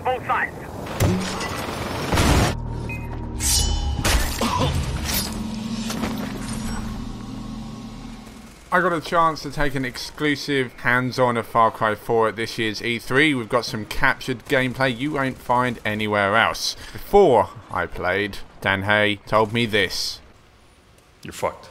on both sides. I got a chance to take an exclusive hands-on of Far Cry 4 at this year's E3. We've got some captured gameplay you won't find anywhere else. Before I played, Dan Hay told me this. You're fucked.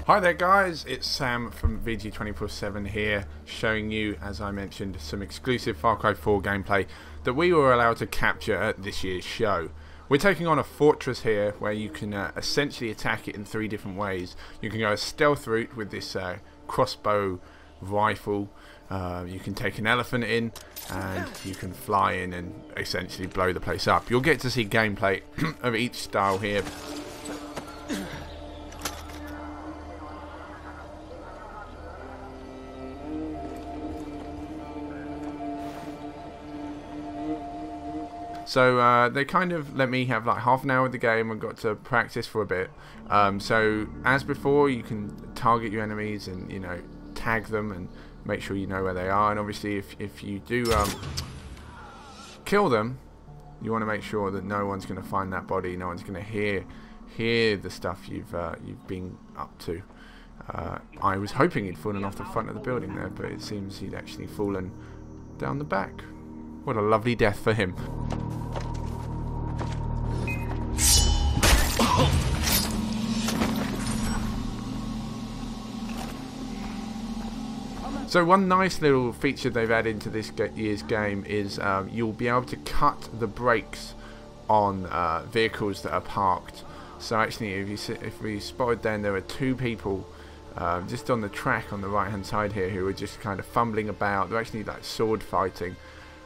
Hi there guys, it's Sam from VG247 here, showing you, as I mentioned, some exclusive Far Cry 4 gameplay that we were allowed to capture at this year's show. We're taking on a fortress here where you can essentially attack it in 3 different ways. You can go a stealth route with this crossbow rifle, you can take an elephant in, and you can fly in and essentially blow the place up. You'll get to see gameplay of each style here. So they kind of let me have like half an hour of the game and got to practice for a bit. So as before, you can target your enemies and, you know, tag them and make sure you know where they are. And obviously if you do kill them, you want to make sure that no one's going to find that body, no one's going to hear the stuff you've been up to. I was hoping he'd fallen off the front of the building there, but it seems he'd actually fallen down the back. What a lovely death for him. So one nice little feature they've added into this year's game is you'll be able to cut the brakes on vehicles that are parked. So actually, if we spotted then, there were 2 people just on the track on the right hand side here who were just kind of fumbling about. They're actually like sword fighting.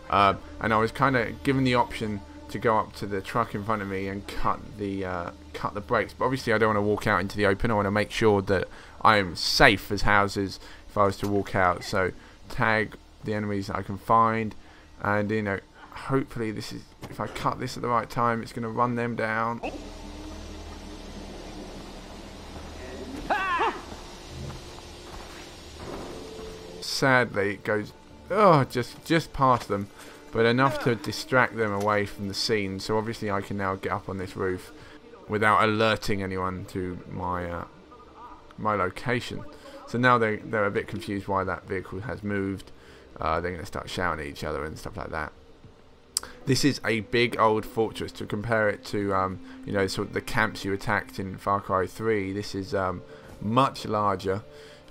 And I was kind of given the option to go up to the truck in front of me and cut the brakes, but obviously I don't want to walk out into the open. I want to make sure that I am safe as houses if I was to walk out. So tag the enemies that I can find, and you know, hopefully this is, if I cut this at the right time, it's going to run them down. Sadly it goes just past them, but enough to distract them away from the scene. So obviously I can now get up on this roof without alerting anyone to my my location. So now they're a bit confused why that vehicle has moved. They're going to start shouting at each other and stuff like that. This is a big old fortress. To compare it to you know, sort of the camps you attacked in Far Cry 3, this is much larger.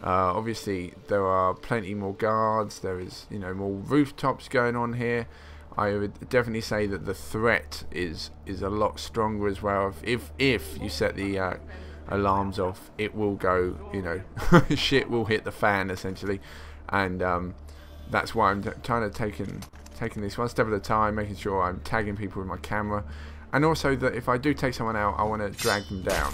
Obviously there are plenty more guards, there is, you know, more rooftops going on here. I would definitely say that the threat is a lot stronger as well. If you set the alarms off, it will go, you know, shit will hit the fan essentially. And that's why I'm trying to taking this one step at a time, making sure I'm tagging people with my camera, and also that if I do take someone out, I want to drag them down.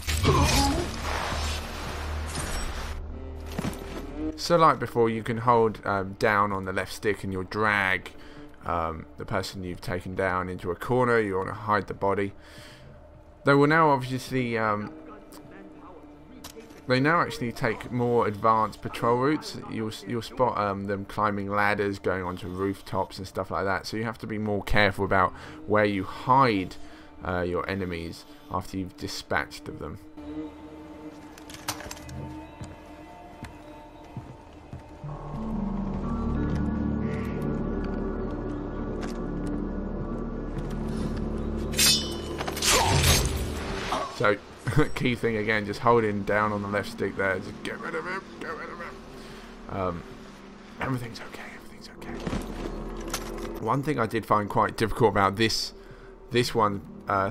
So like before, you can hold down on the left stick and you'll drag the person you've taken down into a corner. You want to hide the body. They will now obviously they now actually take more advanced patrol routes. You'll spot them climbing ladders, going onto rooftops and stuff like that. So you have to be more careful about where you hide your enemies after you've dispatched of them. So, key thing again, just holding down on the left stick there, just get rid of him, get rid of him. Everything's okay, everything's okay. One thing I did find quite difficult about this one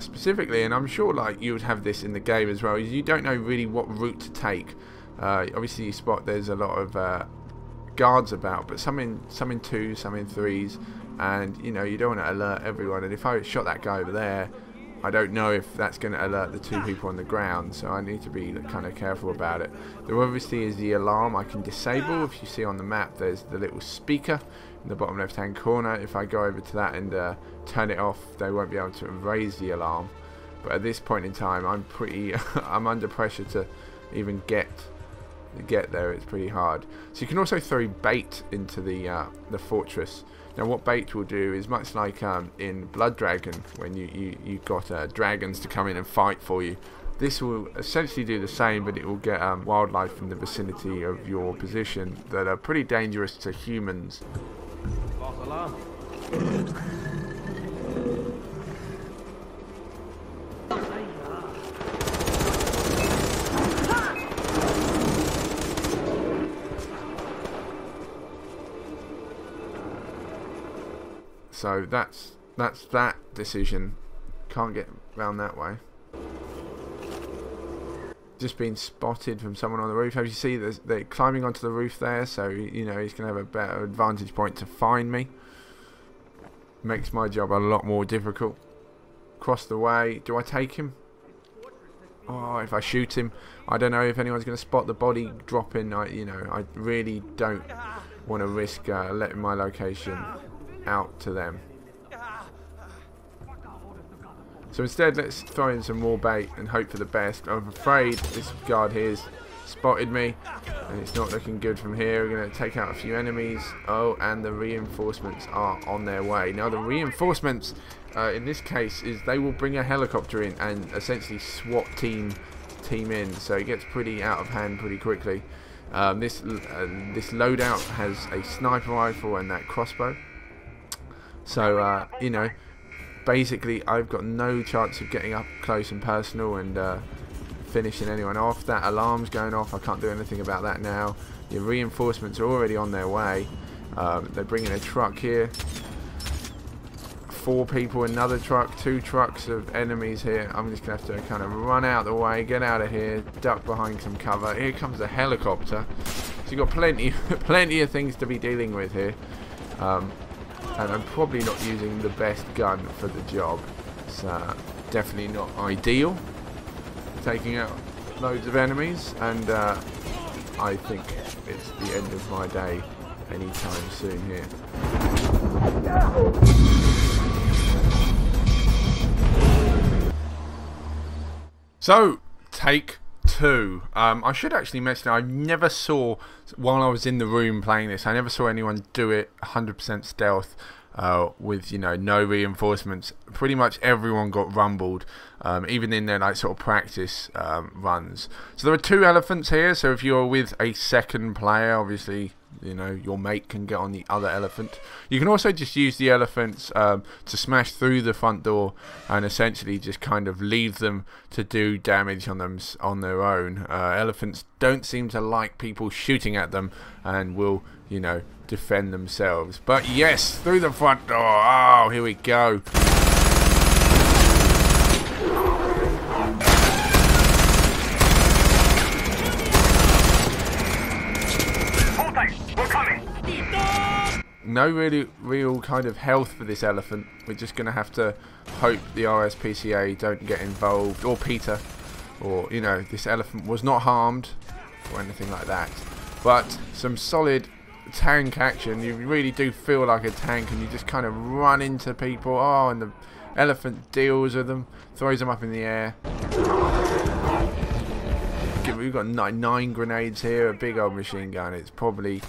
specifically, and I'm sure like you would have this in the game as well, is you don't know really what route to take. Obviously you spot there's a lot of guards about, but some in 2s, some in 3s, and you know, you don't want to alert everyone. And if I shot that guy over there, I don't know if that's going to alert the 2 people on the ground, so I need to be kind of careful about it. There obviously is the alarm I can disable. If you see on the map, there's the little speaker in the bottom left hand corner. If I go over to that and turn it off, they won't be able to raise the alarm. But at this point in time, I'm pretty I'm under pressure to even get there. It's pretty hard. So you can also throw bait into the fortress. Now what bait will do is much like in Blood Dragon, when you got dragons to come in and fight for you. This will essentially do the same, but it will get wildlife in the vicinity of your position that are pretty dangerous to humans. False alarm. So that's that decision. Can't get around that way. Just been spotted from someone on the roof. As you see, they're climbing onto the roof there, so you know he's going to have a better advantage point to find me. Makes my job a lot more difficult. Across the way. Do I take him? Oh, if I shoot him, I don't know if anyone's going to spot the body dropping. I really don't want to risk letting my location out to them. So instead, let's throw in some more bait and hope for the best. I'm afraid this guard here's spotted me, and it's not looking good from here. We're going to take out a few enemies. Oh, and the reinforcements are on their way. Now the reinforcements, in this case, is they will bring a helicopter in and essentially SWAT team in. So it gets pretty out of hand pretty quickly. This loadout has a sniper rifle and that crossbow. So, you know, basically I've got no chance of getting up close and personal and finishing anyone off. That alarm's going off. I can't do anything about that now. Your reinforcements are already on their way. They're bringing a truck here. 4 people, another truck, 2 trucks of enemies here. I'm just going to have to kind of run out the way, get out of here, duck behind some cover. Here comes the helicopter. So you've got plenty of things to be dealing with here. And I'm probably not using the best gun for the job. It's definitely not ideal. Taking out loads of enemies, and I think it's the end of my day anytime soon here. So, take 2. I should actually mention, I never saw, while I was in the room playing this, I never saw anyone do it 100% stealth with, you know, no reinforcements. Pretty much everyone got rumbled, even in their like sort of practice runs. So there are 2 elephants here, so if you're with a second player, obviously, you know, your mate can get on the other elephant. You can also just use the elephants to smash through the front door and essentially just kind of leave them to do damage on them on their own. Elephants don't seem to like people shooting at them and will, you know, defend themselves. But yes, through the front door. Oh, here we go. No real kind of health for this elephant. We're just going to have to hope the RSPCA don't get involved, or Peter, or, you know, this elephant was not harmed or anything like that. But some solid tank action. You really do feel like a tank, and you just kind of run into people. Oh, and the elephant deals with them, throws them up in the air. We've got 9 grenades here, a big old machine gun. It's probably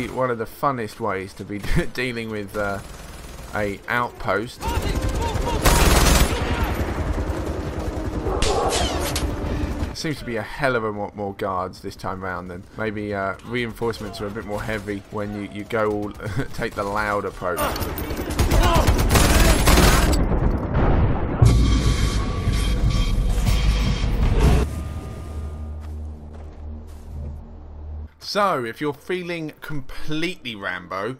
one of the funnest ways to be dealing with a outpost. Seems to be a hell of a lot more guards this time round. Then maybe reinforcements are a bit more heavy when you go all take the loud approach. So, if you're feeling completely Rambo,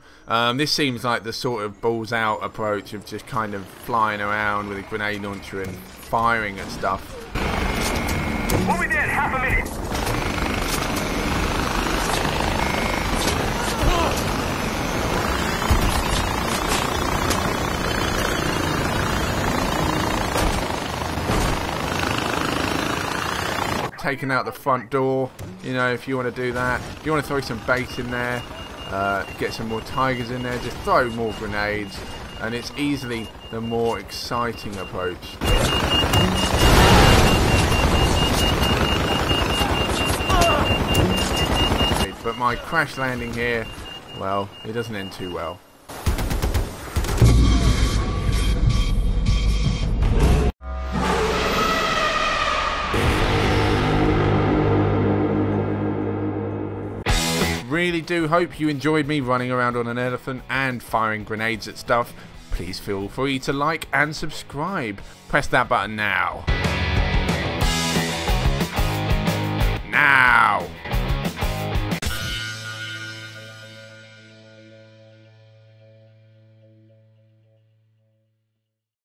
this seems like the sort of balls out approach of just kind of flying around with a grenade launcher and firing at stuff. We'll be there in half a minute. taking out the front door, you know, if you want to do that. If you want to throw some bait in there, get some more tigers in there, just throw more grenades, and it's easily the more exciting approach. But my crash landing here, well, it doesn't end too well. Really do hope you enjoyed me running around on an elephant and firing grenades at stuff. Please feel free to like and subscribe. Press that button now. Now!